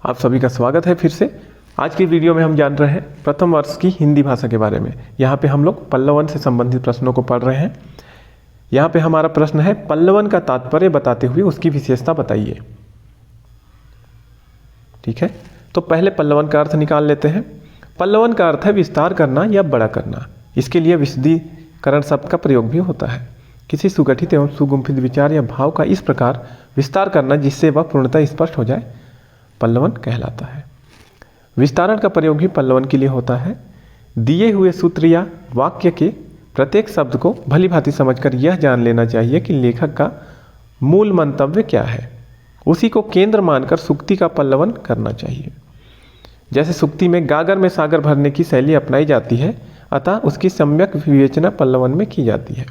आप सभी का स्वागत है फिर से। आज की वीडियो में हम जान रहे हैं प्रथम वर्ष की हिंदी भाषा के बारे में। यहाँ पे हम लोग पल्लवन से संबंधित प्रश्नों को पढ़ रहे हैं। यहाँ पे हमारा प्रश्न है, पल्लवन का तात्पर्य बताते हुए उसकी विशेषता बताइए। ठीक है, तो पहले पल्लवन का अर्थ निकाल लेते हैं। पल्लवन का अर्थ है विस्तार करना या बड़ा करना। इसके लिए विशदीकरण शब्द का प्रयोग भी होता है। किसी सुगठित एवं सुगुम्फित विचार या भाव का इस प्रकार विस्तार करना जिससे वह पूर्णतः स्पष्ट हो जाए, पल्लवन कहलाता है। विस्तारण का प्रयोग भी पल्लवन के लिए होता है। दिए हुए सूत्र या वाक्य के प्रत्येक शब्द को भली भांति समझकर यह जान लेना चाहिए कि लेखक का मूल मंतव्य क्या है। उसी को केंद्र मानकर सूक्ति का पल्लवन करना चाहिए। जैसे सूक्ति में गागर में सागर भरने की शैली अपनाई जाती है, अतः उसकी सम्यक विवेचना पल्लवन में की जाती है।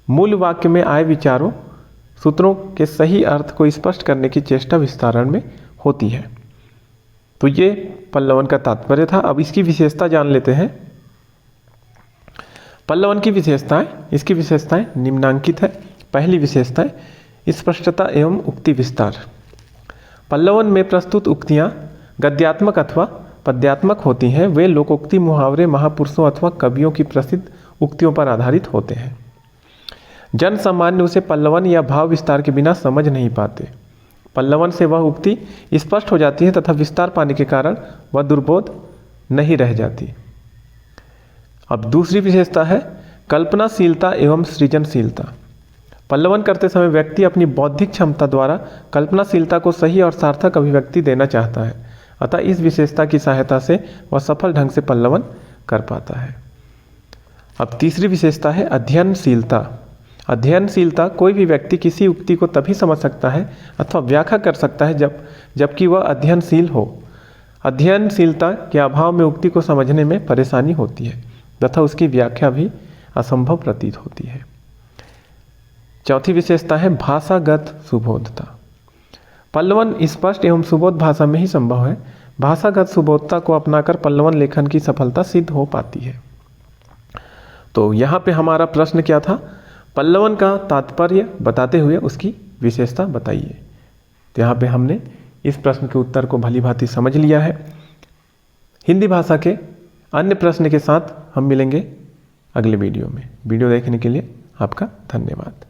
मूल वाक्य में आए विचारों सूत्रों के सही अर्थ को स्पष्ट करने की चेष्टा विस्तारण में होती है। तो ये पल्लवन का तात्पर्य था। अब इसकी विशेषता जान लेते हैं। पल्लवन की विशेषताएं, इसकी विशेषताएं निम्नांकित है। पहली विशेषता है स्पष्टता एवं उक्ति विस्तार। पल्लवन में प्रस्तुत उक्तियां गद्यात्मक अथवा पद्यात्मक होती हैं। वे लोकोक्ति, मुहावरे, महापुरुषों अथवा कवियों की प्रसिद्ध उक्तियों पर आधारित होते हैं। जन सामान्य उसे पल्लवन या भाव विस्तार के बिना समझ नहीं पाते। पल्लवन से वह उक्ति स्पष्ट हो जाती है तथा विस्तार पाने के कारण वह दुर्बोध नहीं रह जाती। अब दूसरी विशेषता है कल्पनाशीलता एवं सृजनशीलता। पल्लवन करते समय व्यक्ति अपनी बौद्धिक क्षमता द्वारा कल्पनाशीलता को सही और सार्थक अभिव्यक्ति देना चाहता है, अतः इस विशेषता की सहायता से वह सफल ढंग से पल्लवन कर पाता है। अब तीसरी विशेषता है अध्ययनशीलता। अध्ययनशीलता, कोई भी व्यक्ति किसी उक्ति को तभी समझ सकता है अथवा व्याख्या कर सकता है जबकि वह अध्ययनशील हो। अध्ययनशीलता के अभाव में उक्ति को समझने में परेशानी होती है तथा उसकी व्याख्या भी असंभव प्रतीत होती है। चौथी विशेषता है भाषागत सुबोधता। पल्लवन स्पष्ट एवं सुबोध भाषा में ही संभव है। भाषागत सुबोधता को अपनाकर पल्लवन लेखन की सफलता सिद्ध हो पाती है। तो यहाँ पे हमारा प्रश्न क्या था? पल्लवन का तात्पर्य बताते हुए उसकी विशेषता बताइए। तो यहाँ पे हमने इस प्रश्न के उत्तर को भली भांति समझ लिया है। हिंदी भाषा के अन्य प्रश्न के साथ हम मिलेंगे अगले वीडियो में। वीडियो देखने के लिए आपका धन्यवाद।